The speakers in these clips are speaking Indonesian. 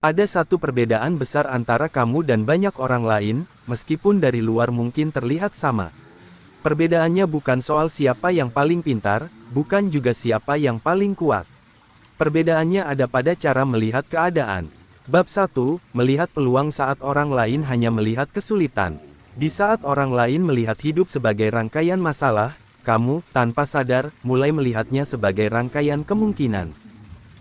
Ada satu perbedaan besar antara kamu dan banyak orang lain, meskipun dari luar mungkin terlihat sama. Perbedaannya bukan soal siapa yang paling pintar, bukan juga siapa yang paling kuat. Perbedaannya ada pada cara melihat keadaan. Bab 1, melihat peluang saat orang lain hanya melihat kesulitan. Di saat orang lain melihat hidup sebagai rangkaian masalah, kamu, tanpa sadar, mulai melihatnya sebagai rangkaian kemungkinan.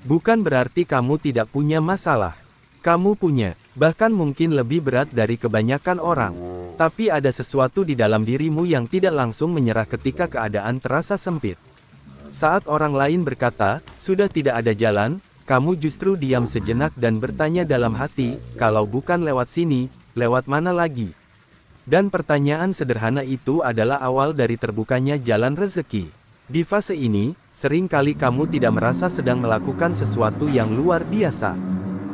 Bukan berarti kamu tidak punya masalah. Kamu punya, bahkan mungkin lebih berat dari kebanyakan orang. Tapi ada sesuatu di dalam dirimu yang tidak langsung menyerah ketika keadaan terasa sempit. Saat orang lain berkata, sudah tidak ada jalan, kamu justru diam sejenak dan bertanya dalam hati, kalau bukan lewat sini, lewat mana lagi? Dan pertanyaan sederhana itu adalah awal dari terbukanya jalan rezeki. Di fase ini, sering kali kamu tidak merasa sedang melakukan sesuatu yang luar biasa.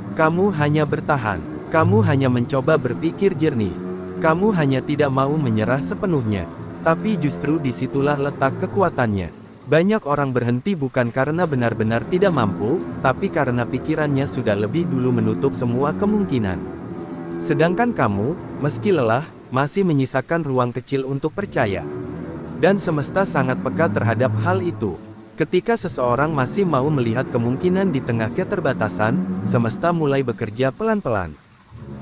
Kamu hanya bertahan. Kamu hanya mencoba berpikir jernih. Kamu hanya tidak mau menyerah sepenuhnya. Tapi justru disitulah letak kekuatannya. Banyak orang berhenti bukan karena benar-benar tidak mampu, tapi karena pikirannya sudah lebih dulu menutup semua kemungkinan. Sedangkan kamu, meski lelah, masih menyisakan ruang kecil untuk percaya. Dan semesta sangat peka terhadap hal itu. Ketika seseorang masih mau melihat kemungkinan di tengah keterbatasan, semesta mulai bekerja pelan-pelan.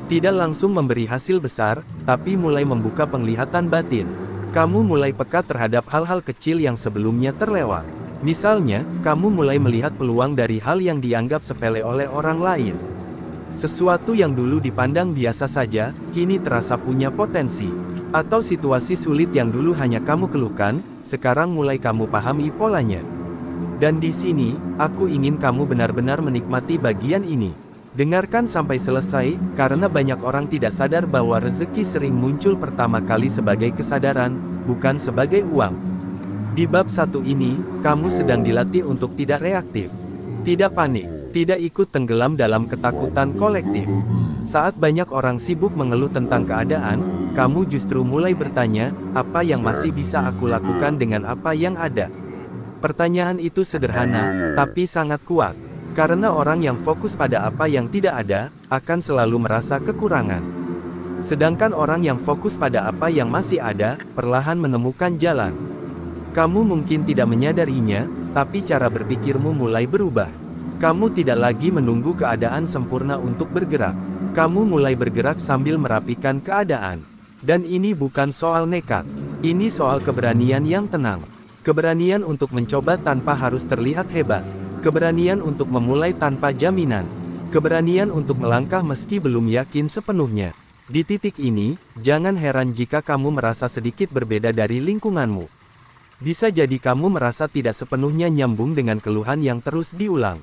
Tidak langsung memberi hasil besar, tapi mulai membuka penglihatan batin. Kamu mulai peka terhadap hal-hal kecil yang sebelumnya terlewat. Misalnya, kamu mulai melihat peluang dari hal yang dianggap sepele oleh orang lain. Sesuatu yang dulu dipandang biasa saja, kini terasa punya potensi. Atau situasi sulit yang dulu hanya kamu keluhkan, sekarang mulai kamu pahami polanya. Dan di sini, aku ingin kamu benar-benar menikmati bagian ini. Dengarkan sampai selesai, karena banyak orang tidak sadar bahwa rezeki sering muncul pertama kali sebagai kesadaran, bukan sebagai uang. Di bab 1 ini, kamu sedang dilatih untuk tidak reaktif. Tidak panik, tidak ikut tenggelam dalam ketakutan kolektif. Saat banyak orang sibuk mengeluh tentang keadaan, kamu justru mulai bertanya, apa yang masih bisa aku lakukan dengan apa yang ada? Pertanyaan itu sederhana, tapi sangat kuat. Karena orang yang fokus pada apa yang tidak ada, akan selalu merasa kekurangan. Sedangkan orang yang fokus pada apa yang masih ada, perlahan menemukan jalan. Kamu mungkin tidak menyadarinya, tapi cara berpikirmu mulai berubah. Kamu tidak lagi menunggu keadaan sempurna untuk bergerak. Kamu mulai bergerak sambil merapikan keadaan. Dan ini bukan soal nekat. Ini soal keberanian yang tenang. Keberanian untuk mencoba tanpa harus terlihat hebat. Keberanian untuk memulai tanpa jaminan. Keberanian untuk melangkah meski belum yakin sepenuhnya. Di titik ini, jangan heran jika kamu merasa sedikit berbeda dari lingkunganmu. Bisa jadi kamu merasa tidak sepenuhnya nyambung dengan keluhan yang terus diulang.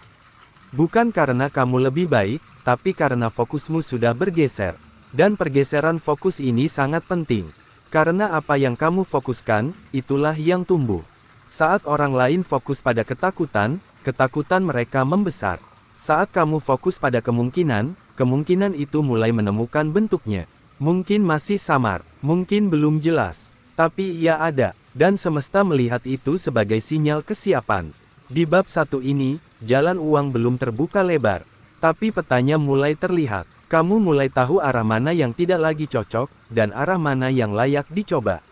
Bukan karena kamu lebih baik, tapi karena fokusmu sudah bergeser. Dan pergeseran fokus ini sangat penting. Karena apa yang kamu fokuskan, itulah yang tumbuh. Saat orang lain fokus pada ketakutan, ketakutan mereka membesar. Saat kamu fokus pada kemungkinan, kemungkinan itu mulai menemukan bentuknya. Mungkin masih samar, mungkin belum jelas, tapi ia ada, dan semesta melihat itu sebagai sinyal kesiapan. Di bab 1 ini, jalan uang belum terbuka lebar, tapi petanya mulai terlihat. Kamu mulai tahu arah mana yang tidak lagi cocok, dan arah mana yang layak dicoba.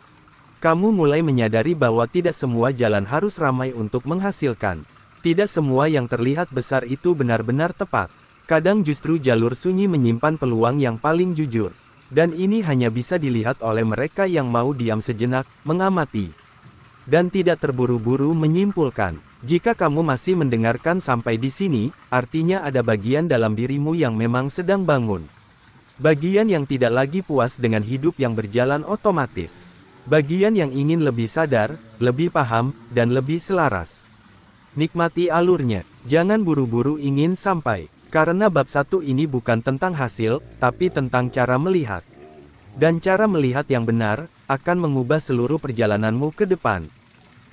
Kamu mulai menyadari bahwa tidak semua jalan harus ramai untuk menghasilkan. Tidak semua yang terlihat besar itu benar-benar tepat. Kadang justru jalur sunyi menyimpan peluang yang paling jujur. Dan ini hanya bisa dilihat oleh mereka yang mau diam sejenak, mengamati. Dan tidak terburu-buru menyimpulkan. Jika kamu masih mendengarkan sampai di sini, artinya ada bagian dalam dirimu yang memang sedang bangun. Bagian yang tidak lagi puas dengan hidup yang berjalan otomatis. Bagian yang ingin lebih sadar, lebih paham, dan lebih selaras. Nikmati alurnya, jangan buru-buru ingin sampai. Karena bab 1 ini bukan tentang hasil, tapi tentang cara melihat. Dan cara melihat yang benar, akan mengubah seluruh perjalananmu ke depan.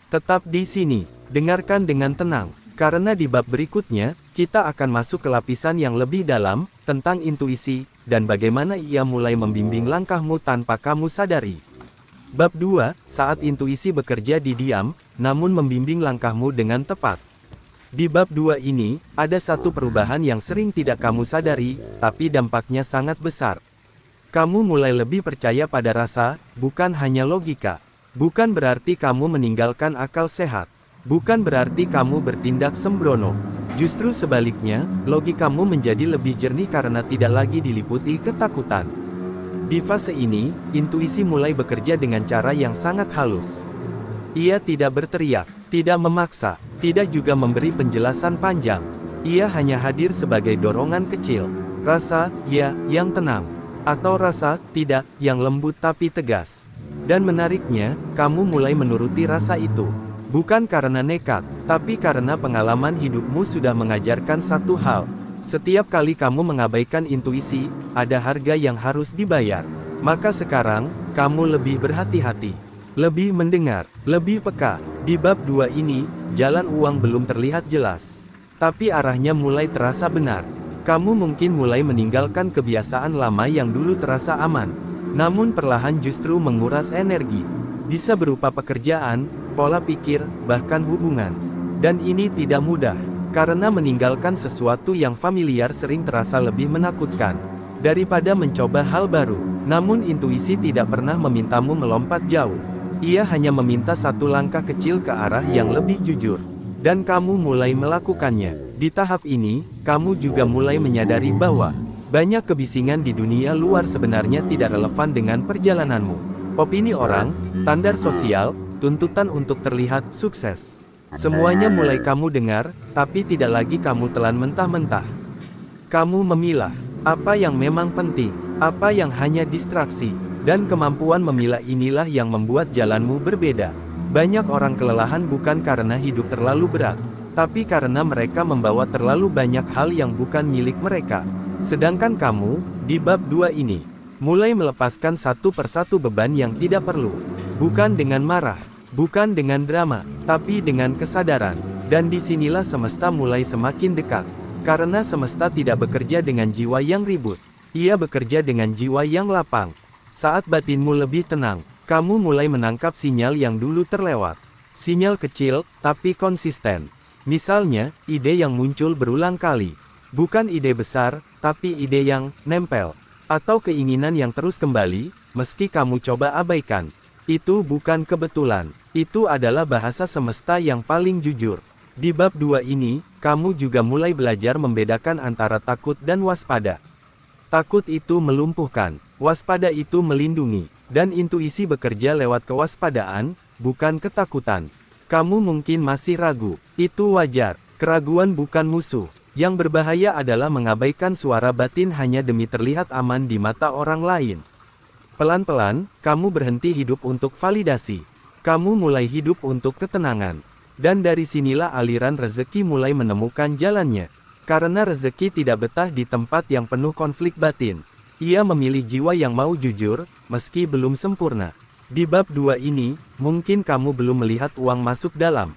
Tetap di sini, dengarkan dengan tenang. Karena di bab berikutnya, kita akan masuk ke lapisan yang lebih dalam, tentang intuisi, dan bagaimana ia mulai membimbing langkahmu tanpa kamu sadari. Bab 2, saat intuisi bekerja di diam, namun membimbing langkahmu dengan tepat. Di bab 2 ini, ada satu perubahan yang sering tidak kamu sadari, tapi dampaknya sangat besar. Kamu mulai lebih percaya pada rasa, bukan hanya logika. Bukan berarti kamu meninggalkan akal sehat. Bukan berarti kamu bertindak sembrono. Justru sebaliknya, logikamu menjadi lebih jernih karena tidak lagi diliputi ketakutan. Di fase ini, intuisi mulai bekerja dengan cara yang sangat halus. Ia tidak berteriak, tidak memaksa, tidak juga memberi penjelasan panjang. Ia hanya hadir sebagai dorongan kecil. Rasa, ya, yang tenang. Atau rasa, tidak, yang lembut tapi tegas. Dan menariknya, kamu mulai menuruti rasa itu. Bukan karena nekat, tapi karena pengalaman hidupmu sudah mengajarkan satu hal. Setiap kali kamu mengabaikan intuisi, ada harga yang harus dibayar. Maka sekarang, kamu lebih berhati-hati. Lebih mendengar, lebih peka. Di bab 2 ini, jalan uang belum terlihat jelas. Tapi arahnya mulai terasa benar. Kamu mungkin mulai meninggalkan kebiasaan lama yang dulu terasa aman. Namun perlahan justru menguras energi. Bisa berupa pekerjaan, pola pikir, bahkan hubungan. Dan ini tidak mudah. Karena meninggalkan sesuatu yang familiar sering terasa lebih menakutkan daripada mencoba hal baru. Namun intuisi tidak pernah memintamu melompat jauh. Ia hanya meminta satu langkah kecil ke arah yang lebih jujur. Dan kamu mulai melakukannya. Di tahap ini, kamu juga mulai menyadari bahwa banyak kebisingan di dunia luar sebenarnya tidak relevan dengan perjalananmu. Opini orang, standar sosial, tuntutan untuk terlihat sukses. Semuanya mulai kamu dengar, tapi tidak lagi kamu telan mentah-mentah. Kamu memilah apa yang memang penting, apa yang hanya distraksi, dan kemampuan memilah inilah yang membuat jalanmu berbeda. Banyak orang kelelahan bukan karena hidup terlalu berat, tapi karena mereka membawa terlalu banyak hal yang bukan milik mereka. Sedangkan kamu, di bab 2 ini, mulai melepaskan satu persatu beban yang tidak perlu. Bukan dengan marah, bukan dengan drama, tapi dengan kesadaran. Dan disinilah semesta mulai semakin dekat. Karena semesta tidak bekerja dengan jiwa yang ribut. Ia bekerja dengan jiwa yang lapang. Saat batinmu lebih tenang, kamu mulai menangkap sinyal yang dulu terlewat. Sinyal kecil, tapi konsisten. Misalnya, ide yang muncul berulang kali. Bukan ide besar, tapi ide yang nempel. Atau keinginan yang terus kembali, meski kamu coba abaikan. Itu bukan kebetulan. Itu adalah bahasa semesta yang paling jujur. Di bab 2 ini, kamu juga mulai belajar membedakan antara takut dan waspada. Takut itu melumpuhkan, waspada itu melindungi. Dan intuisi bekerja lewat kewaspadaan, bukan ketakutan. Kamu mungkin masih ragu. Itu wajar. Keraguan bukan musuh. Yang berbahaya adalah mengabaikan suara batin hanya demi terlihat aman di mata orang lain. Pelan-pelan, kamu berhenti hidup untuk validasi. Kamu mulai hidup untuk ketenangan. Dan dari sinilah aliran rezeki mulai menemukan jalannya. Karena rezeki tidak betah di tempat yang penuh konflik batin. Ia memilih jiwa yang mau jujur, meski belum sempurna. Di bab 2 ini, mungkin kamu belum melihat uang masuk dalam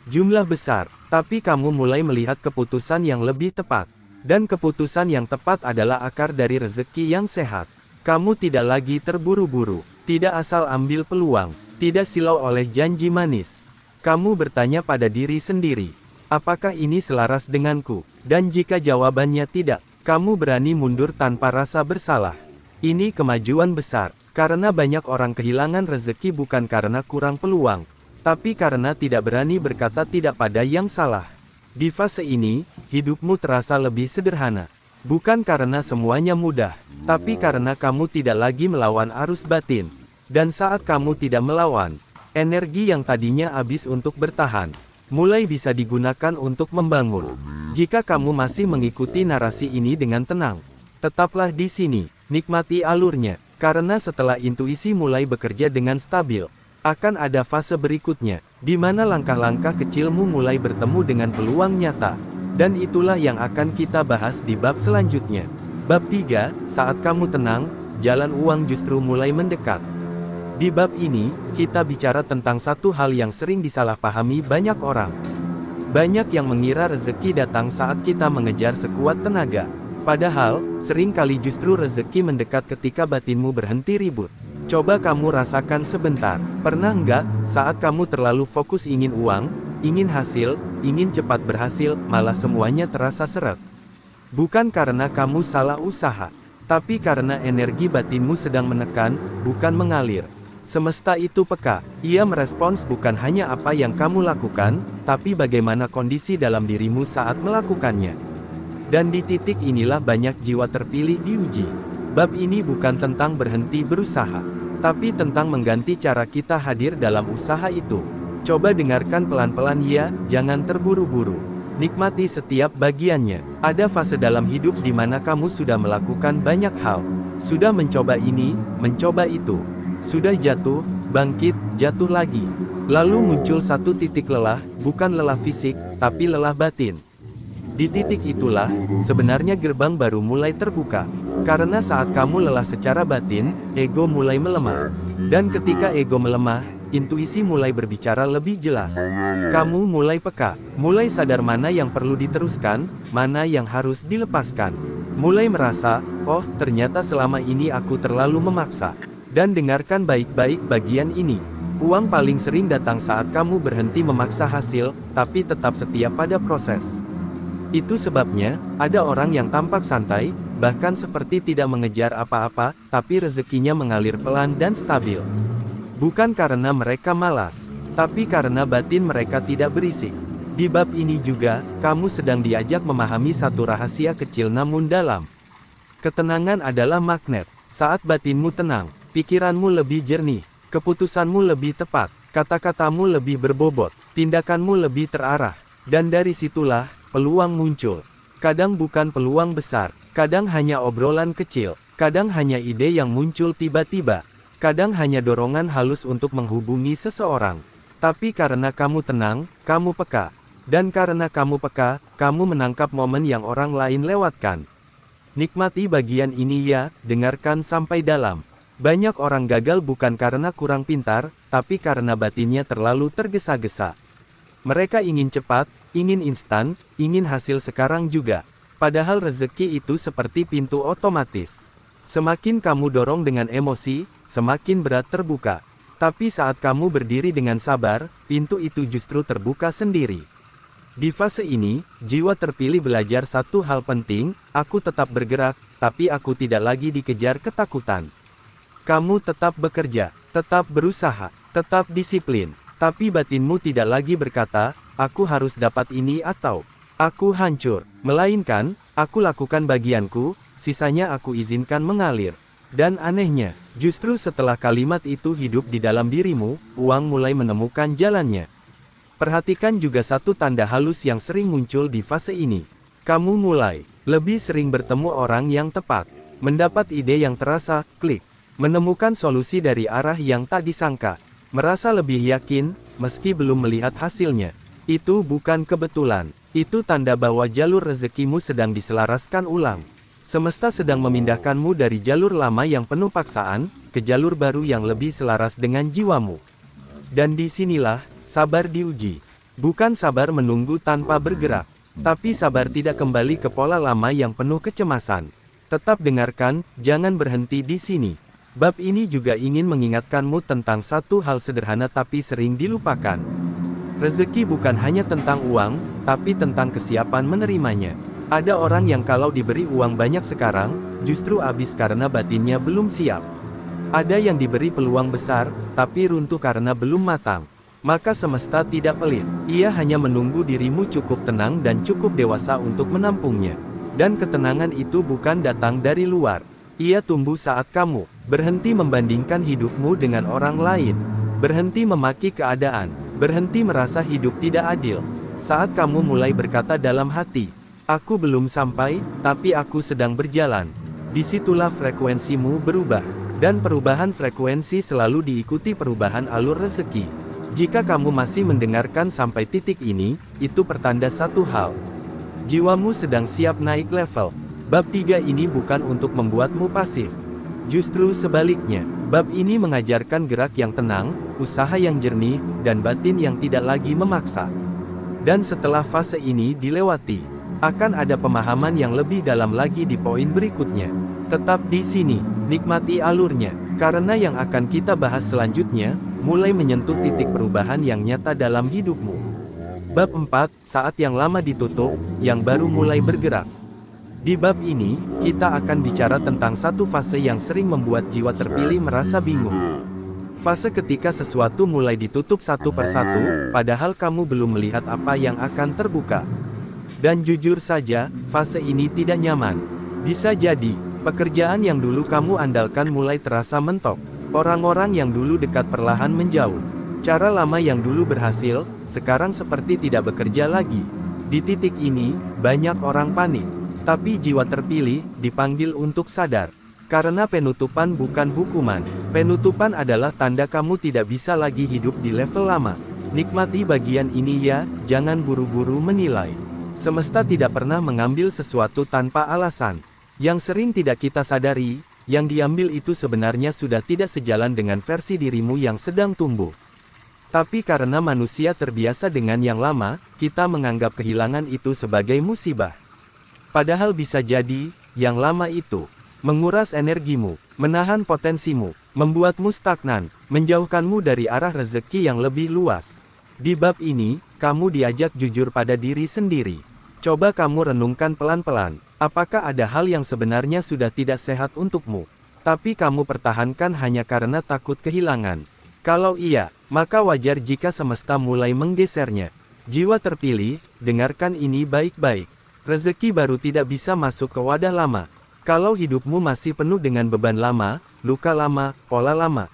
jumlah besar, tapi kamu mulai melihat keputusan yang lebih tepat. Dan keputusan yang tepat adalah akar dari rezeki yang sehat. Kamu tidak lagi terburu-buru, tidak asal ambil peluang, tidak silau oleh janji manis. Kamu bertanya pada diri sendiri, apakah ini selaras denganku? Dan jika jawabannya tidak, kamu berani mundur tanpa rasa bersalah. Ini kemajuan besar, karena banyak orang kehilangan rezeki bukan karena kurang peluang, tapi karena tidak berani berkata tidak pada yang salah. Di fase ini, hidupmu terasa lebih sederhana. Bukan karena semuanya mudah, tapi karena kamu tidak lagi melawan arus batin. Dan saat kamu tidak melawan, energi yang tadinya habis untuk bertahan, mulai bisa digunakan untuk membangun. Jika kamu masih mengikuti narasi ini dengan tenang, tetaplah di sini, nikmati alurnya. Karena setelah intuisi mulai bekerja dengan stabil, akan ada fase berikutnya, di mana langkah-langkah kecilmu mulai bertemu dengan peluang nyata. Dan itulah yang akan kita bahas di bab selanjutnya. Bab 3, saat kamu tenang, jalan uang justru mulai mendekat. Di bab ini, kita bicara tentang satu hal yang sering disalahpahami banyak orang. Banyak yang mengira rezeki datang saat kita mengejar sekuat tenaga. Padahal, seringkali justru rezeki mendekat ketika batinmu berhenti ribut. Coba kamu rasakan sebentar. Pernah nggak, saat kamu terlalu fokus ingin uang, ingin hasil, ingin cepat berhasil, malah semuanya terasa seret. Bukan karena kamu salah usaha, tapi karena energi batinmu sedang menekan, bukan mengalir. Semesta itu peka, ia merespons bukan hanya apa yang kamu lakukan, tapi bagaimana kondisi dalam dirimu saat melakukannya. Dan di titik inilah banyak jiwa terpilih diuji. Bab ini bukan tentang berhenti berusaha, tapi tentang mengganti cara kita hadir dalam usaha itu. Coba dengarkan pelan-pelan ya, jangan terburu-buru. Nikmati setiap bagiannya. Ada fase dalam hidup di mana kamu sudah melakukan banyak hal. Sudah mencoba ini, mencoba itu. Sudah jatuh, bangkit, jatuh lagi. Lalu muncul satu titik lelah, bukan lelah fisik, tapi lelah batin. Di titik itulah, sebenarnya gerbang baru mulai terbuka. Karena saat kamu lelah secara batin, ego mulai melemah. Dan ketika ego melemah, intuisi mulai berbicara lebih jelas. Kamu mulai peka, mulai sadar mana yang perlu diteruskan, mana yang harus dilepaskan. Mulai merasa, oh, ternyata selama ini aku terlalu memaksa. Dan dengarkan baik-baik bagian ini. Uang paling sering datang saat kamu berhenti memaksa hasil, tapi tetap setia pada proses. Itu sebabnya, ada orang yang tampak santai, bahkan seperti tidak mengejar apa-apa, tapi rezekinya mengalir pelan dan stabil. Bukan karena mereka malas, tapi karena batin mereka tidak berisik. Di bab ini juga, kamu sedang diajak memahami satu rahasia kecil namun dalam. Ketenangan adalah magnet. Saat batinmu tenang, pikiranmu lebih jernih, keputusanmu lebih tepat, kata-katamu lebih berbobot, tindakanmu lebih terarah. Dan dari situlah, peluang muncul. Kadang bukan peluang besar, kadang hanya obrolan kecil, kadang hanya ide yang muncul tiba-tiba, kadang hanya dorongan halus untuk menghubungi seseorang. Tapi karena kamu tenang, kamu peka. Dan karena kamu peka, kamu menangkap momen yang orang lain lewatkan. Nikmati bagian ini ya, dengarkan sampai dalam. Banyak orang gagal bukan karena kurang pintar, tapi karena batinnya terlalu tergesa-gesa. Mereka ingin cepat, ingin instan, ingin hasil sekarang juga. Padahal rezeki itu seperti pintu otomatis. Semakin kamu dorong dengan emosi, semakin berat terbuka. Tapi saat kamu berdiri dengan sabar, pintu itu justru terbuka sendiri. Di fase ini, jiwa terpilih belajar satu hal penting, aku tetap bergerak, tapi aku tidak lagi dikejar ketakutan. Kamu tetap bekerja, tetap berusaha, tetap disiplin. Tapi batinmu tidak lagi berkata, aku harus dapat ini atau aku hancur. Melainkan, aku lakukan bagianku, sisanya aku izinkan mengalir. Dan anehnya, justru setelah kalimat itu hidup di dalam dirimu, uang mulai menemukan jalannya. Perhatikan juga satu tanda halus yang sering muncul di fase ini. Kamu mulai lebih sering bertemu orang yang tepat, mendapat ide yang terasa klik, menemukan solusi dari arah yang tak disangka. Merasa lebih yakin, meski belum melihat hasilnya. Itu bukan kebetulan. Itu tanda bahwa jalur rezekimu sedang diselaraskan ulang. Semesta sedang memindahkanmu dari jalur lama yang penuh paksaan, ke jalur baru yang lebih selaras dengan jiwamu. Dan disinilah, sabar diuji. Bukan sabar menunggu tanpa bergerak, tapi sabar tidak kembali ke pola lama yang penuh kecemasan. Tetap dengarkan, jangan berhenti di sini. Bab ini juga ingin mengingatkanmu tentang satu hal sederhana tapi sering dilupakan. Rezeki bukan hanya tentang uang, tapi tentang kesiapan menerimanya. Ada orang yang kalau diberi uang banyak sekarang, justru habis karena batinnya belum siap. Ada yang diberi peluang besar, tapi runtuh karena belum matang. Maka semesta tidak pelit. Ia hanya menunggu dirimu cukup tenang dan cukup dewasa untuk menampungnya. Dan ketenangan itu bukan datang dari luar. Ia tumbuh saat kamu berhenti membandingkan hidupmu dengan orang lain, berhenti memaki keadaan, berhenti merasa hidup tidak adil. Saat kamu mulai berkata dalam hati, aku belum sampai, tapi aku sedang berjalan. Disitulah frekuensimu berubah, dan perubahan frekuensi selalu diikuti perubahan alur rezeki. Jika kamu masih mendengarkan sampai titik ini, itu pertanda satu hal. Jiwamu sedang siap naik level. Bab 3 ini bukan untuk membuatmu pasif. Justru sebaliknya, bab ini mengajarkan gerak yang tenang, usaha yang jernih, dan batin yang tidak lagi memaksa. Dan setelah fase ini dilewati, akan ada pemahaman yang lebih dalam lagi di poin berikutnya. Tetap di sini, nikmati alurnya, karena yang akan kita bahas selanjutnya, mulai menyentuh titik perubahan yang nyata dalam hidupmu. Bab 4, saat yang lama ditutup, yang baru mulai bergerak. Di bab ini, kita akan bicara tentang satu fase yang sering membuat jiwa terpilih merasa bingung. Fase ketika sesuatu mulai ditutup satu persatu, padahal kamu belum melihat apa yang akan terbuka. Dan jujur saja, fase ini tidak nyaman. Bisa jadi, pekerjaan yang dulu kamu andalkan mulai terasa mentok. Orang-orang yang dulu dekat perlahan menjauh. Cara lama yang dulu berhasil, sekarang seperti tidak bekerja lagi. Di titik ini, banyak orang panik. Tapi jiwa terpilih, dipanggil untuk sadar. Karena penutupan bukan hukuman. Penutupan adalah tanda kamu tidak bisa lagi hidup di level lama. Nikmati bagian ini ya, jangan buru-buru menilai. Semesta tidak pernah mengambil sesuatu tanpa alasan. Yang sering tidak kita sadari, yang diambil itu sebenarnya sudah tidak sejalan dengan versi dirimu yang sedang tumbuh. Tapi karena manusia terbiasa dengan yang lama, kita menganggap kehilangan itu sebagai musibah. Padahal bisa jadi, yang lama itu menguras energimu, menahan potensimu, membuatmu stagnan, menjauhkanmu dari arah rezeki yang lebih luas. Di bab ini, kamu diajak jujur pada diri sendiri. Coba kamu renungkan pelan-pelan, apakah ada hal yang sebenarnya sudah tidak sehat untukmu, tapi kamu pertahankan hanya karena takut kehilangan? Kalau iya, maka wajar jika semesta mulai menggesernya. Jiwa terpilih, dengarkan ini baik-baik. Rezeki baru tidak bisa masuk ke wadah lama. Kalau hidupmu masih penuh dengan beban lama, luka lama, pola lama,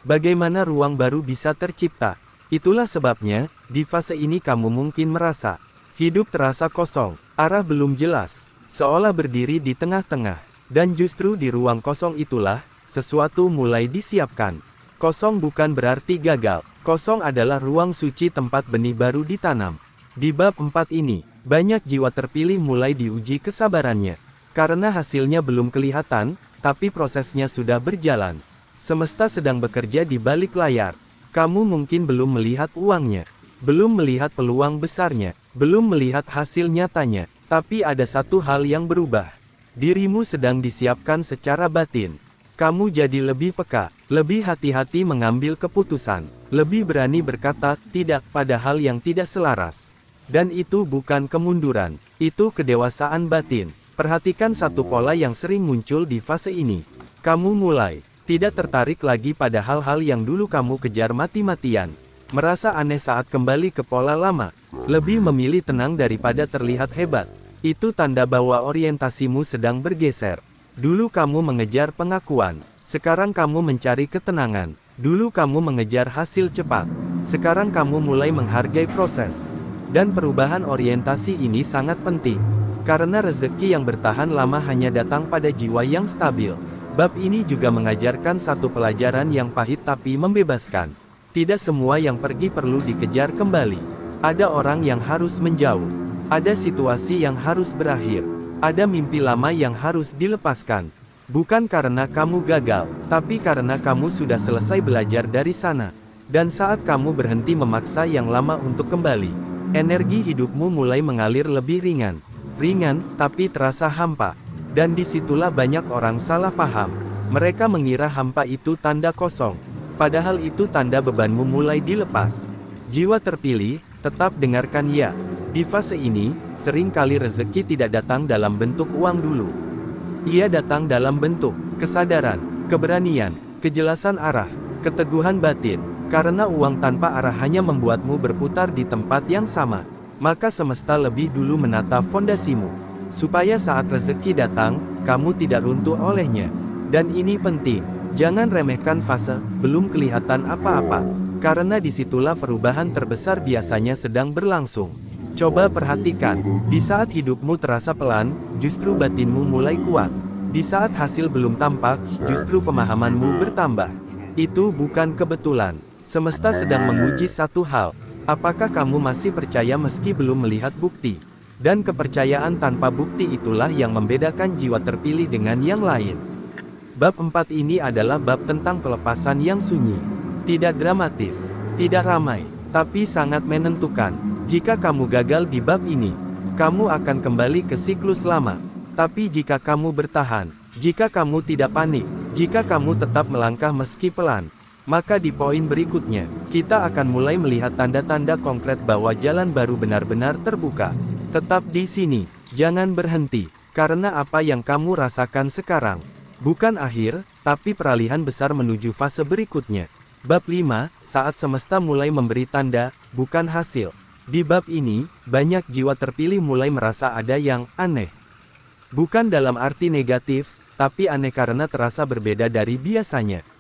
bagaimana ruang baru bisa tercipta? Itulah sebabnya, di fase ini kamu mungkin merasa hidup terasa kosong, arah belum jelas, seolah berdiri di tengah-tengah. Dan justru di ruang kosong itulah, sesuatu mulai disiapkan. Kosong bukan berarti gagal. Kosong adalah ruang suci tempat benih baru ditanam. Di bab 4 ini, banyak jiwa terpilih mulai diuji kesabarannya. Karena hasilnya belum kelihatan, tapi prosesnya sudah berjalan. Semesta sedang bekerja di balik layar. Kamu mungkin belum melihat uangnya, belum melihat peluang besarnya, belum melihat hasil nyatanya. Tapi ada satu hal yang berubah. Dirimu sedang disiapkan secara batin. Kamu jadi lebih peka, lebih hati-hati mengambil keputusan, lebih berani berkata tidak pada hal yang tidak selaras. Dan itu bukan kemunduran, itu kedewasaan batin. Perhatikan satu pola yang sering muncul di fase ini. Kamu mulai tidak tertarik lagi pada hal-hal yang dulu kamu kejar mati-matian. Merasa aneh saat kembali ke pola lama, lebih memilih tenang daripada terlihat hebat. Itu tanda bahwa orientasimu sedang bergeser. Dulu kamu mengejar pengakuan, sekarang kamu mencari ketenangan. Dulu kamu mengejar hasil cepat, sekarang kamu mulai menghargai proses. Dan perubahan orientasi ini sangat penting, karena rezeki yang bertahan lama hanya datang pada jiwa yang stabil. Bab ini juga mengajarkan satu pelajaran yang pahit tapi membebaskan. Tidak semua yang pergi perlu dikejar kembali. Ada orang yang harus menjauh, ada situasi yang harus berakhir. Ada mimpi lama yang harus dilepaskan. Bukan karena kamu gagal, tapi karena kamu sudah selesai belajar dari sana. Dan saat kamu berhenti memaksa yang lama untuk kembali, energi hidupmu mulai mengalir lebih ringan. Ringan, tapi terasa hampa. Dan disitulah banyak orang salah paham. Mereka mengira hampa itu tanda kosong. Padahal itu tanda bebanmu mulai dilepas. Jiwa terpilih, tetap dengarkan ya. Di fase ini, sering kali rezeki tidak datang dalam bentuk uang dulu. Ia datang dalam bentuk kesadaran, keberanian, kejelasan arah, keteguhan batin. Karena uang tanpa arah hanya membuatmu berputar di tempat yang sama. Maka semesta lebih dulu menata fondasimu, supaya saat rezeki datang, kamu tidak runtuh olehnya. Dan ini penting, jangan remehkan fase belum kelihatan apa-apa. Karena disitulah perubahan terbesar biasanya sedang berlangsung. Coba perhatikan, di saat hidupmu terasa pelan, justru batinmu mulai kuat. Di saat hasil belum tampak, justru pemahamanmu bertambah. Itu bukan kebetulan. Semesta sedang menguji satu hal. Apakah kamu masih percaya meski belum melihat bukti? Dan kepercayaan tanpa bukti itulah yang membedakan jiwa terpilih dengan yang lain. Bab 4 ini adalah bab tentang pelepasan yang sunyi. Tidak dramatis, tidak ramai, tapi sangat menentukan. Jika kamu gagal di bab ini, kamu akan kembali ke siklus lama. Tapi jika kamu bertahan, jika kamu tidak panik, jika kamu tetap melangkah meski pelan, Maka di poin berikutnya, kita akan mulai melihat tanda-tanda konkret bahwa jalan baru benar-benar terbuka. Tetap di sini, jangan berhenti, karena apa yang kamu rasakan sekarang bukan akhir, tapi peralihan besar menuju fase berikutnya. Bab 5, saat semesta mulai memberi tanda, bukan hasil. Di bab ini, banyak jiwa terpilih mulai merasa ada yang aneh. Bukan dalam arti negatif, tapi aneh karena terasa berbeda dari biasanya.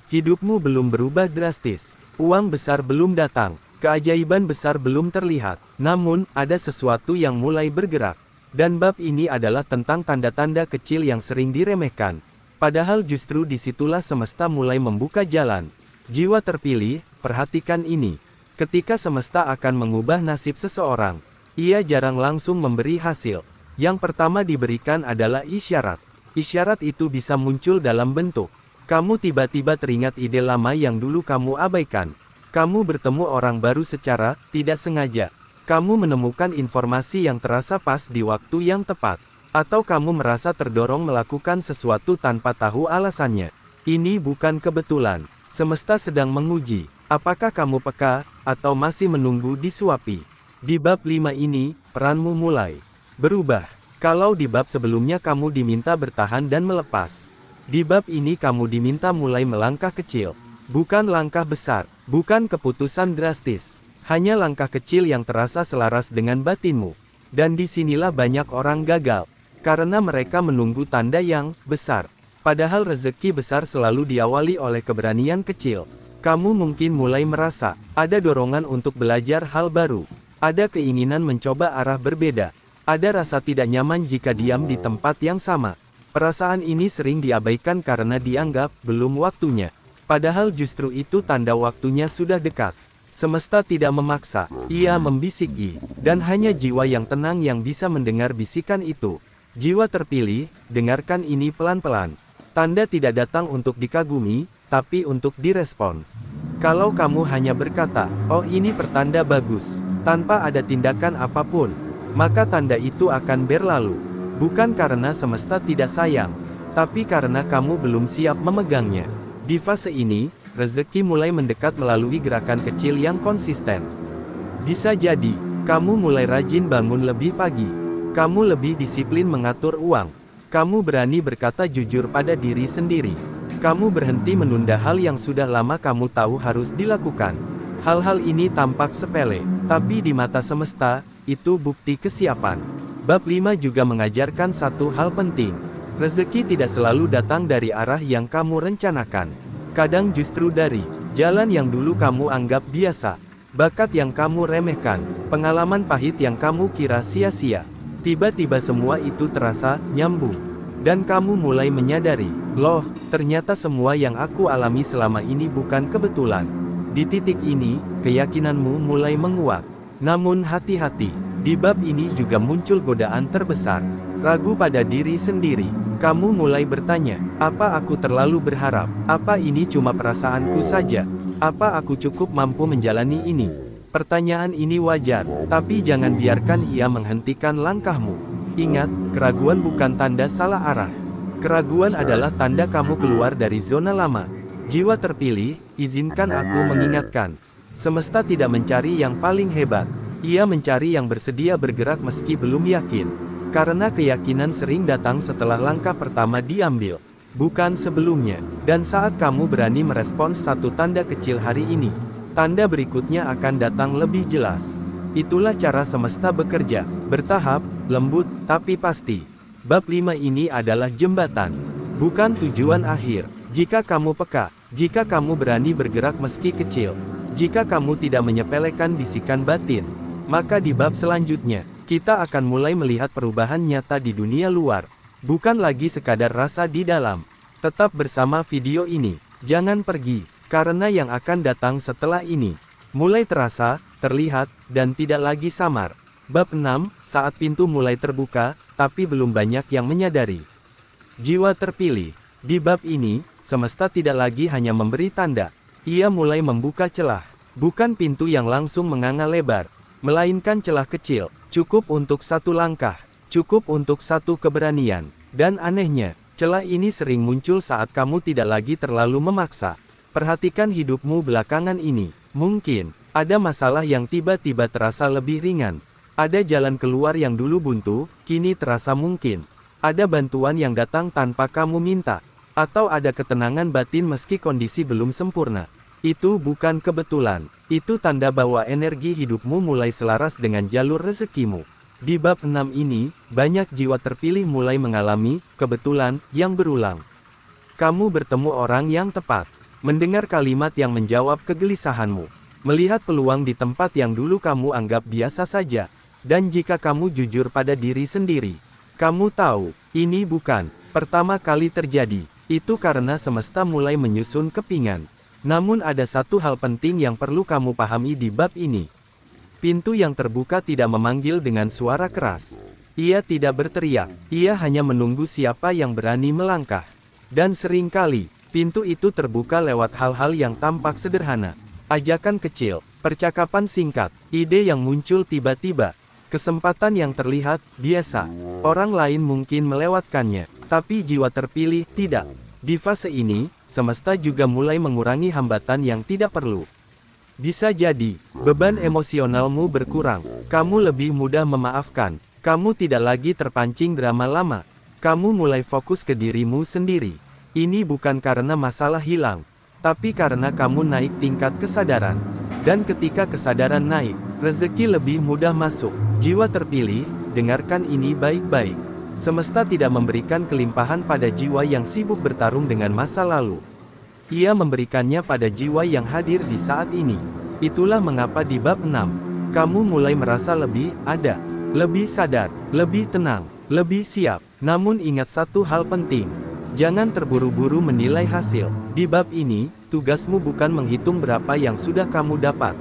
Hidupmu belum berubah drastis. Uang besar belum datang. Keajaiban besar belum terlihat. Namun, ada sesuatu yang mulai bergerak. Dan bab ini adalah tentang tanda-tanda kecil yang sering diremehkan. Padahal justru disitulah semesta mulai membuka jalan. Jiwa terpilih, perhatikan ini. Ketika semesta akan mengubah nasib seseorang, ia jarang langsung memberi hasil. Yang pertama diberikan adalah isyarat. Isyarat itu bisa muncul dalam bentuk kamu tiba-tiba teringat ide lama yang dulu kamu abaikan. Kamu bertemu orang baru secara tidak sengaja. Kamu menemukan informasi yang terasa pas di waktu yang tepat. Atau kamu merasa terdorong melakukan sesuatu tanpa tahu alasannya. Ini bukan kebetulan. Semesta sedang menguji. Apakah kamu peka, atau masih menunggu disuapi? Di bab 5 ini, peranmu mulai berubah. Kalau di bab sebelumnya kamu diminta bertahan dan melepas, di bab ini kamu diminta mulai melangkah kecil. Bukan langkah besar, bukan keputusan drastis. Hanya langkah kecil yang terasa selaras dengan batinmu. Dan disinilah banyak orang gagal. Karena mereka menunggu tanda yang besar. Padahal rezeki besar selalu diawali oleh keberanian kecil. Kamu mungkin mulai merasa, ada dorongan untuk belajar hal baru. Ada keinginan mencoba arah berbeda. Ada rasa tidak nyaman jika diam di tempat yang sama. Perasaan ini sering diabaikan karena dianggap belum waktunya. Padahal justru itu tanda waktunya sudah dekat. Semesta tidak memaksa, ia membisiki, dan hanya jiwa yang tenang yang bisa mendengar bisikan itu. Jiwa terpilih, dengarkan ini pelan-pelan. Tanda tidak datang untuk dikagumi, tapi untuk direspons. Kalau kamu hanya berkata, "Oh, ini pertanda bagus," tanpa ada tindakan apapun, maka tanda itu akan berlalu. Bukan karena semesta tidak sayang, tapi karena kamu belum siap memegangnya. Di fase ini, rezeki mulai mendekat melalui gerakan kecil yang konsisten. Bisa jadi, kamu mulai rajin bangun lebih pagi. Kamu lebih disiplin mengatur uang. Kamu berani berkata jujur pada diri sendiri. Kamu berhenti menunda hal yang sudah lama kamu tahu harus dilakukan. Hal-hal ini tampak sepele, tapi di mata semesta, itu bukti kesiapan. Bab 5 juga mengajarkan satu hal penting. Rezeki tidak selalu datang dari arah yang kamu rencanakan. Kadang justru dari jalan yang dulu kamu anggap biasa. Bakat yang kamu remehkan, pengalaman pahit yang kamu kira sia-sia. Tiba-tiba semua itu terasa nyambung. Dan kamu mulai menyadari, loh, ternyata semua yang aku alami selama ini bukan kebetulan. Di titik ini, keyakinanmu mulai menguat. Namun hati-hati. Di bab ini juga muncul godaan terbesar. Ragu pada diri sendiri. Kamu mulai bertanya, apa aku terlalu berharap? Apa ini cuma perasaanku saja? Apa aku cukup mampu menjalani ini? Pertanyaan ini wajar, tapi jangan biarkan ia menghentikan langkahmu. Ingat, keraguan bukan tanda salah arah. Keraguan adalah tanda kamu keluar dari zona lama. Jiwa terpilih, izinkan aku mengingatkan. Semesta tidak mencari yang paling hebat. Ia mencari yang bersedia bergerak meski belum yakin. Karena keyakinan sering datang setelah langkah pertama diambil, bukan sebelumnya. Dan saat kamu berani merespons satu tanda kecil hari ini, tanda berikutnya akan datang lebih jelas. Itulah cara semesta bekerja, bertahap, lembut, tapi pasti. Bab 5 ini adalah jembatan, bukan tujuan akhir. Jika kamu peka, jika kamu berani bergerak meski kecil, jika kamu tidak menyepelekan bisikan batin, maka di bab selanjutnya, kita akan mulai melihat perubahan nyata di dunia luar. Bukan lagi sekadar rasa di dalam. Tetap bersama video ini. Jangan pergi, karena yang akan datang setelah ini mulai terasa, terlihat, dan tidak lagi samar. Bab 6, saat pintu mulai terbuka, tapi belum banyak yang menyadari. Jiwa terpilih. Di bab ini, semesta tidak lagi hanya memberi tanda. Ia mulai membuka celah. Bukan pintu yang langsung menganga lebar, melainkan celah kecil, cukup untuk satu langkah, cukup untuk satu keberanian. Dan anehnya, celah ini sering muncul saat kamu tidak lagi terlalu memaksa. Perhatikan hidupmu belakangan ini. Mungkin, ada masalah yang tiba-tiba terasa lebih ringan. Ada jalan keluar yang dulu buntu, kini terasa mungkin. Ada bantuan yang datang tanpa kamu minta. Atau ada ketenangan batin meski kondisi belum sempurna. Itu bukan kebetulan. Itu tanda bahwa energi hidupmu mulai selaras dengan jalur rezekimu. Di bab 6 ini, banyak jiwa terpilih mulai mengalami kebetulan yang berulang. Kamu bertemu orang yang tepat. Mendengar kalimat yang menjawab kegelisahanmu. Melihat peluang di tempat yang dulu kamu anggap biasa saja. Dan jika kamu jujur pada diri sendiri, kamu tahu, ini bukan pertama kali terjadi. Itu karena semesta mulai menyusun kepingan. Namun ada satu hal penting yang perlu kamu pahami di bab ini. Pintu yang terbuka tidak memanggil dengan suara keras. Ia tidak berteriak, ia hanya menunggu siapa yang berani melangkah. Dan seringkali, pintu itu terbuka lewat hal-hal yang tampak sederhana. Ajakan kecil, percakapan singkat, ide yang muncul tiba-tiba, kesempatan yang terlihat biasa. Orang lain mungkin melewatkannya, tapi jiwa terpilih tidak. Di fase ini, semesta juga mulai mengurangi hambatan yang tidak perlu. Bisa jadi, beban emosionalmu berkurang, kamu lebih mudah memaafkan, kamu tidak lagi terpancing drama lama, kamu mulai fokus ke dirimu sendiri. Ini bukan karena masalah hilang, tapi karena kamu naik tingkat kesadaran. Dan ketika kesadaran naik, rezeki lebih mudah masuk. Jiwa terpilih, dengarkan ini baik-baik. Semesta tidak memberikan kelimpahan pada jiwa yang sibuk bertarung dengan masa lalu. Ia memberikannya pada jiwa yang hadir di saat ini. Itulah mengapa di bab 6, kamu mulai merasa lebih ada, lebih sadar, lebih tenang, lebih siap. Namun ingat satu hal penting. Jangan terburu-buru menilai hasil. Di bab ini, tugasmu bukan menghitung berapa yang sudah kamu dapat.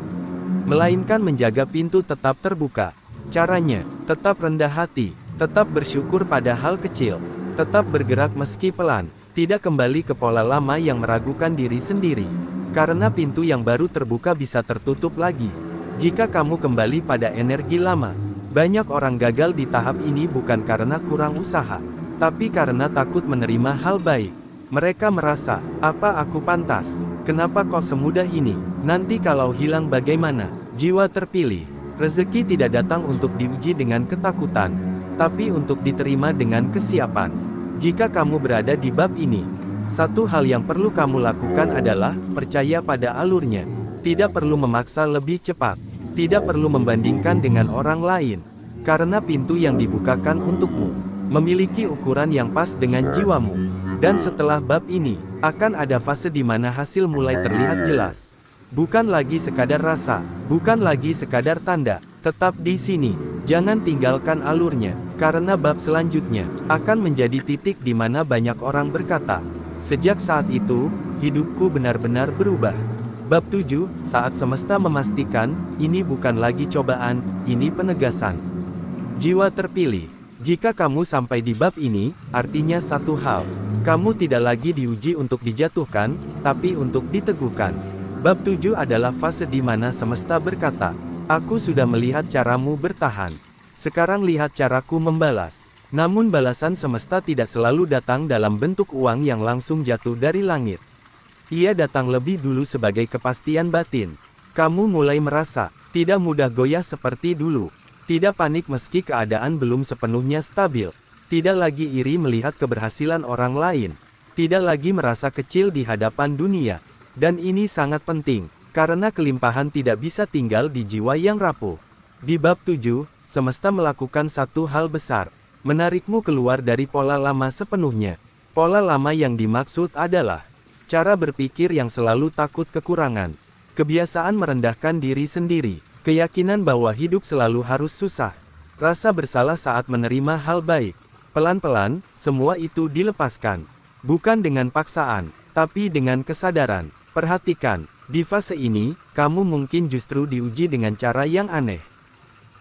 Melainkan menjaga pintu tetap terbuka. Caranya, tetap rendah hati, tetap bersyukur pada hal kecil, tetap bergerak meski pelan. Tidak kembali ke pola lama yang meragukan diri sendiri. Karena pintu yang baru terbuka bisa tertutup lagi. Jika kamu kembali pada energi lama. Banyak orang gagal di tahap ini bukan karena kurang usaha, tapi karena takut menerima hal baik. Mereka merasa, apa aku pantas? Kenapa kok semudah ini? Nanti kalau hilang bagaimana? Jiwa terpilih. Rezeki tidak datang untuk diuji dengan ketakutan, tapi untuk diterima dengan kesiapan. Jika kamu berada di bab ini, satu hal yang perlu kamu lakukan adalah percaya pada alurnya. Tidak perlu memaksa lebih cepat. Tidak perlu membandingkan dengan orang lain. Karena pintu yang dibukakan untukmu memiliki ukuran yang pas dengan jiwamu. Dan setelah bab ini, akan ada fase di mana hasil mulai terlihat jelas. Bukan lagi sekadar rasa, bukan lagi sekadar tanda. Tetap di sini, jangan tinggalkan alurnya, karena bab selanjutnya akan menjadi titik di mana banyak orang berkata, sejak saat itu, hidupku benar-benar berubah. Bab 7, saat semesta memastikan, ini bukan lagi cobaan, ini penegasan. Jiwa terpilih. Jika kamu sampai di bab ini, artinya satu hal, kamu tidak lagi diuji untuk dijatuhkan, tapi untuk diteguhkan. Bab 7 adalah fase di mana semesta berkata, aku sudah melihat caramu bertahan. Sekarang lihat caraku membalas. Namun balasan semesta tidak selalu datang dalam bentuk uang yang langsung jatuh dari langit. Ia datang lebih dulu sebagai kepastian batin. Kamu mulai merasa, tidak mudah goyah seperti dulu. Tidak panik meski keadaan belum sepenuhnya stabil. Tidak lagi iri melihat keberhasilan orang lain. Tidak lagi merasa kecil di hadapan dunia. Dan ini sangat penting. Karena kelimpahan tidak bisa tinggal di jiwa yang rapuh. Di bab 7, semesta melakukan satu hal besar. Menarikmu keluar dari pola lama sepenuhnya. Pola lama yang dimaksud adalah cara berpikir yang selalu takut kekurangan. Kebiasaan merendahkan diri sendiri. Keyakinan bahwa hidup selalu harus susah. Rasa bersalah saat menerima hal baik. Pelan-pelan, semua itu dilepaskan. Bukan dengan paksaan, tapi dengan kesadaran. Perhatikan. Di fase ini, kamu mungkin justru diuji dengan cara yang aneh.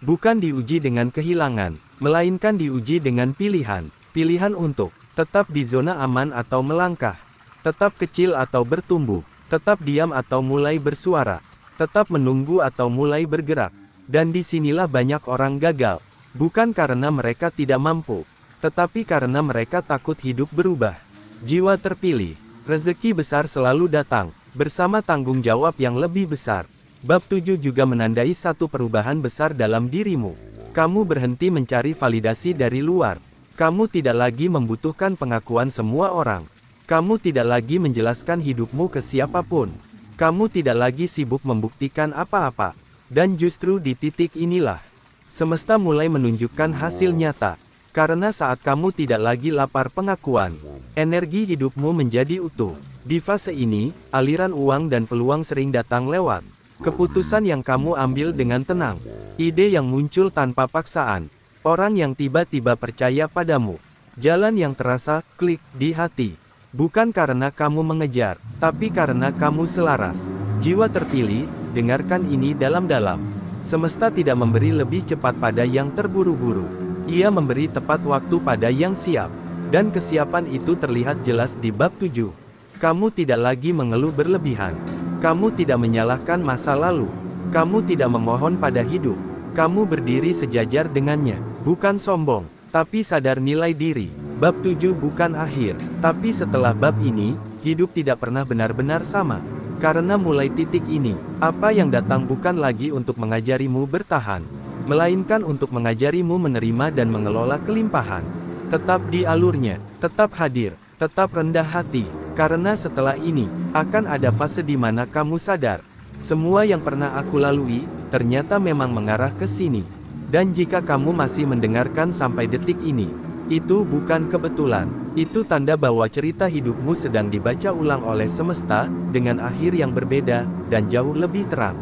Bukan diuji dengan kehilangan, melainkan diuji dengan pilihan. Pilihan untuk tetap di zona aman atau melangkah. Tetap kecil atau bertumbuh. Tetap diam atau mulai bersuara. Tetap menunggu atau mulai bergerak. Dan disinilah banyak orang gagal. Bukan karena mereka tidak mampu, tetapi karena mereka takut hidup berubah. Jiwa terpilih. Rezeki besar selalu datang bersama tanggung jawab yang lebih besar. Bab 7 juga menandai satu perubahan besar dalam dirimu. Kamu berhenti mencari validasi dari luar. Kamu tidak lagi membutuhkan pengakuan semua orang. Kamu tidak lagi menjelaskan hidupmu ke siapapun. Kamu tidak lagi sibuk membuktikan apa-apa. Dan justru di titik inilah, semesta mulai menunjukkan hasil nyata. Karena saat kamu tidak lagi lapar pengakuan, energi hidupmu menjadi utuh. Di fase ini, aliran uang dan peluang sering datang lewat. Keputusan yang kamu ambil dengan tenang. Ide yang muncul tanpa paksaan. Orang yang tiba-tiba percaya padamu. Jalan yang terasa klik di hati. Bukan karena kamu mengejar, tapi karena kamu selaras. Jiwa terpilih, dengarkan ini dalam-dalam. Semesta tidak memberi lebih cepat pada yang terburu-buru. Ia memberi tepat waktu pada yang siap. Dan kesiapan itu terlihat jelas di bab 7. Kamu tidak lagi mengeluh berlebihan. Kamu tidak menyalahkan masa lalu. Kamu tidak memohon pada hidup. Kamu berdiri sejajar dengannya. Bukan sombong, tapi sadar nilai diri. Bab 7 bukan akhir. Tapi setelah bab ini, hidup tidak pernah benar-benar sama. Karena mulai titik ini, apa yang datang bukan lagi untuk mengajarimu bertahan, melainkan untuk mengajarimu menerima dan mengelola kelimpahan. Tetap di alurnya, tetap hadir, tetap rendah hati. Karena setelah ini, akan ada fase di mana kamu sadar, semua yang pernah aku lalui, ternyata memang mengarah ke sini. Dan jika kamu masih mendengarkan sampai detik ini, itu bukan kebetulan. Itu tanda bahwa cerita hidupmu sedang dibaca ulang oleh semesta, dengan akhir yang berbeda, dan jauh lebih terang.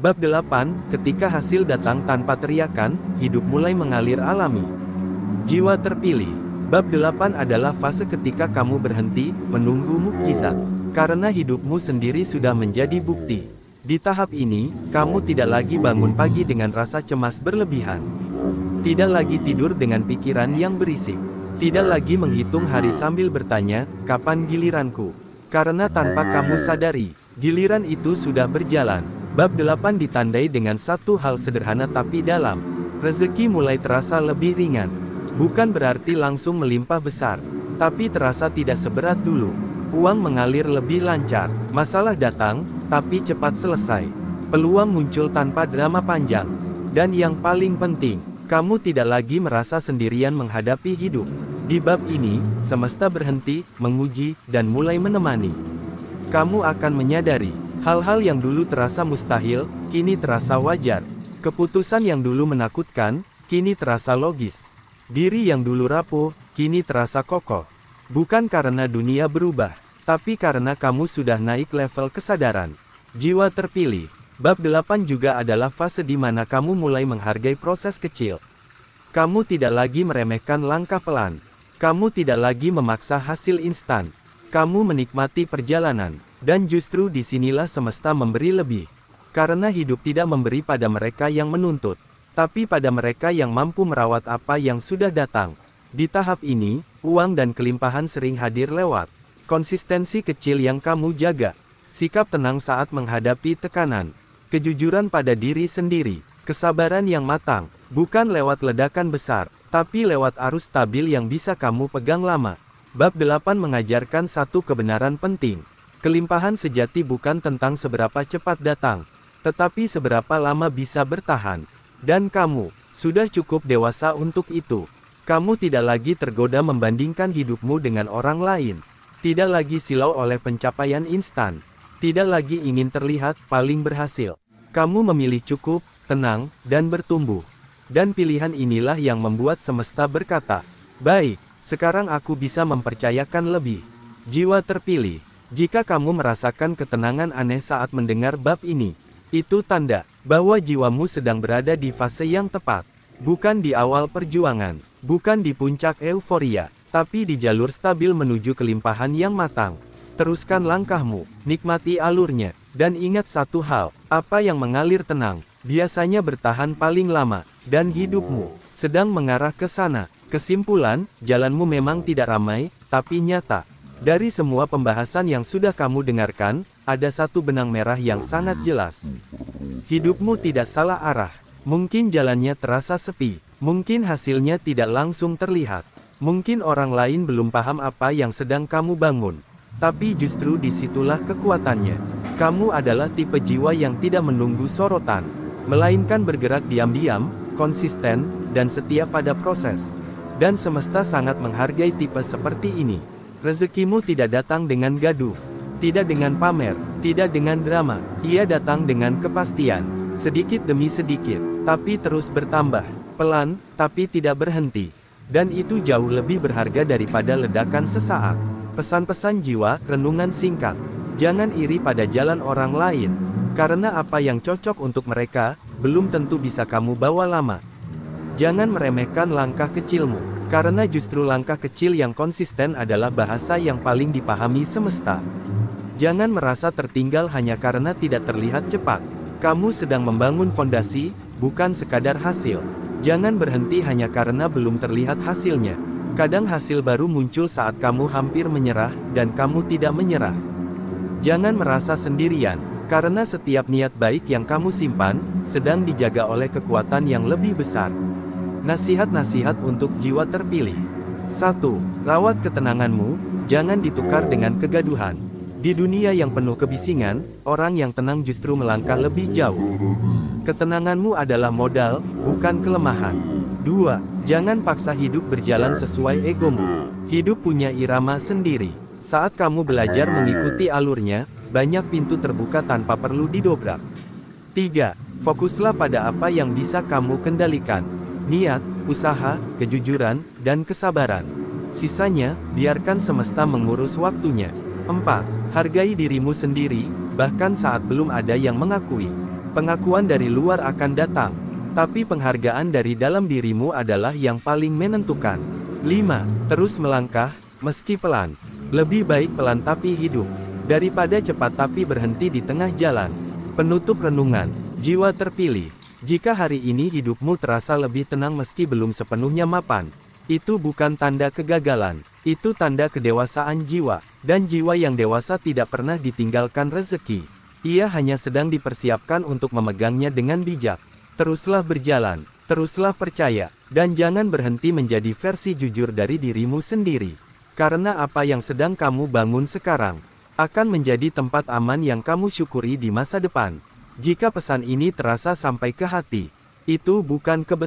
Bab 8, ketika hasil datang tanpa teriakan, hidup mulai mengalir alami. Jiwa terpilih. Bab 8 adalah fase ketika kamu berhenti menunggu mukjizat. Karena hidupmu sendiri sudah menjadi bukti. Di tahap ini, kamu tidak lagi bangun pagi dengan rasa cemas berlebihan. Tidak lagi tidur dengan pikiran yang berisik. Tidak lagi menghitung hari sambil bertanya, kapan giliranku? Karena tanpa kamu sadari, giliran itu sudah berjalan. Bab 8 ditandai dengan satu hal sederhana tapi dalam. Rezeki mulai terasa lebih ringan. Bukan berarti langsung melimpah besar, tapi terasa tidak seberat dulu. Uang mengalir lebih lancar. Masalah datang, tapi cepat selesai. Peluang muncul tanpa drama panjang. Dan yang paling penting, kamu tidak lagi merasa sendirian menghadapi hidup. Di bab ini, semesta berhenti, menguji, dan mulai menemani. Kamu akan menyadari, hal-hal yang dulu terasa mustahil, kini terasa wajar. Keputusan yang dulu menakutkan, kini terasa logis. Diri yang dulu rapuh, kini terasa kokoh. Bukan karena dunia berubah, tapi karena kamu sudah naik level kesadaran. Jiwa terpilih. Bab 8 juga adalah fase di mana kamu mulai menghargai proses kecil. Kamu tidak lagi meremehkan langkah pelan. Kamu tidak lagi memaksa hasil instan. Kamu menikmati perjalanan. Dan justru disinilah semesta memberi lebih. Karena hidup tidak memberi pada mereka yang menuntut, tapi pada mereka yang mampu merawat apa yang sudah datang. Di tahap ini, uang dan kelimpahan sering hadir lewat konsistensi kecil yang kamu jaga. Sikap tenang saat menghadapi tekanan. Kejujuran pada diri sendiri, kesabaran yang matang, bukan lewat ledakan besar, tapi lewat arus stabil yang bisa kamu pegang lama. Bab 8 mengajarkan satu kebenaran penting. Kelimpahan sejati bukan tentang seberapa cepat datang, tetapi seberapa lama bisa bertahan. Dan kamu sudah cukup dewasa untuk itu. Kamu tidak lagi tergoda membandingkan hidupmu dengan orang lain. Tidak lagi silau oleh pencapaian instan. Tidak lagi ingin terlihat paling berhasil. Kamu memilih cukup, tenang, dan bertumbuh. Dan pilihan inilah yang membuat semesta berkata, baik, sekarang aku bisa mempercayakan lebih. Jiwa terpilih. Jika kamu merasakan ketenangan aneh saat mendengar bab ini, itu tanda bahwa jiwamu sedang berada di fase yang tepat. Bukan di awal perjuangan, bukan di puncak euforia, tapi di jalur stabil menuju kelimpahan yang matang. Teruskan langkahmu, nikmati alurnya, dan ingat satu hal, apa yang mengalir tenang, biasanya bertahan paling lama, dan hidupmu sedang mengarah ke sana. Kesimpulan, jalanmu memang tidak ramai, tapi nyata. Dari semua pembahasan yang sudah kamu dengarkan, ada satu benang merah yang sangat jelas. Hidupmu tidak salah arah. Mungkin jalannya terasa sepi, mungkin hasilnya tidak langsung terlihat. Mungkin orang lain belum paham apa yang sedang kamu bangun. Tapi justru disitulah kekuatannya. Kamu adalah tipe jiwa yang tidak menunggu sorotan, melainkan bergerak diam-diam, konsisten, dan setia pada proses. Dan semesta sangat menghargai tipe seperti ini. Rezekimu tidak datang dengan gaduh, tidak dengan pamer, tidak dengan drama. Ia datang dengan kepastian, sedikit demi sedikit, tapi terus bertambah, pelan, tapi tidak berhenti. Dan itu jauh lebih berharga daripada ledakan sesaat. Pesan-pesan jiwa, renungan singkat. Jangan iri pada jalan orang lain, karena apa yang cocok untuk mereka, belum tentu bisa kamu bawa lama. Jangan meremehkan langkah kecilmu, karena justru langkah kecil yang konsisten adalah bahasa yang paling dipahami semesta. Jangan merasa tertinggal hanya karena tidak terlihat cepat. Kamu sedang membangun fondasi, bukan sekadar hasil. Jangan berhenti hanya karena belum terlihat hasilnya. Kadang hasil baru muncul saat kamu hampir menyerah, dan kamu tidak menyerah. Jangan merasa sendirian, karena setiap niat baik yang kamu simpan, sedang dijaga oleh kekuatan yang lebih besar. Nasihat-nasihat untuk jiwa terpilih. 1. Rawat ketenanganmu, jangan ditukar dengan kegaduhan. Di dunia yang penuh kebisingan, orang yang tenang justru melangkah lebih jauh. Ketenanganmu adalah modal, bukan kelemahan. 2. Jangan paksa hidup berjalan sesuai egomu. Hidup punya irama sendiri. Saat kamu belajar mengikuti alurnya, banyak pintu terbuka tanpa perlu didobrak. 3. Fokuslah pada apa yang bisa kamu kendalikan. Niat, usaha, kejujuran, dan kesabaran. Sisanya, biarkan semesta mengurus waktunya. 4. Hargai dirimu sendiri, bahkan saat belum ada yang mengakui. Pengakuan dari luar akan datang, tapi penghargaan dari dalam dirimu adalah yang paling menentukan. 5. Terus melangkah, meski pelan. Lebih baik pelan tapi hidup, daripada cepat tapi berhenti di tengah jalan. Penutup renungan, jiwa terpilih. Jika hari ini hidupmu terasa lebih tenang meski belum sepenuhnya mapan, itu bukan tanda kegagalan, itu tanda kedewasaan jiwa. Dan jiwa yang dewasa tidak pernah ditinggalkan rezeki. Ia hanya sedang dipersiapkan untuk memegangnya dengan bijak. Teruslah berjalan, teruslah percaya, dan jangan berhenti menjadi versi jujur dari dirimu sendiri. Karena apa yang sedang kamu bangun sekarang, akan menjadi tempat aman yang kamu syukuri di masa depan. Jika pesan ini terasa sampai ke hati, itu bukan kebetulan.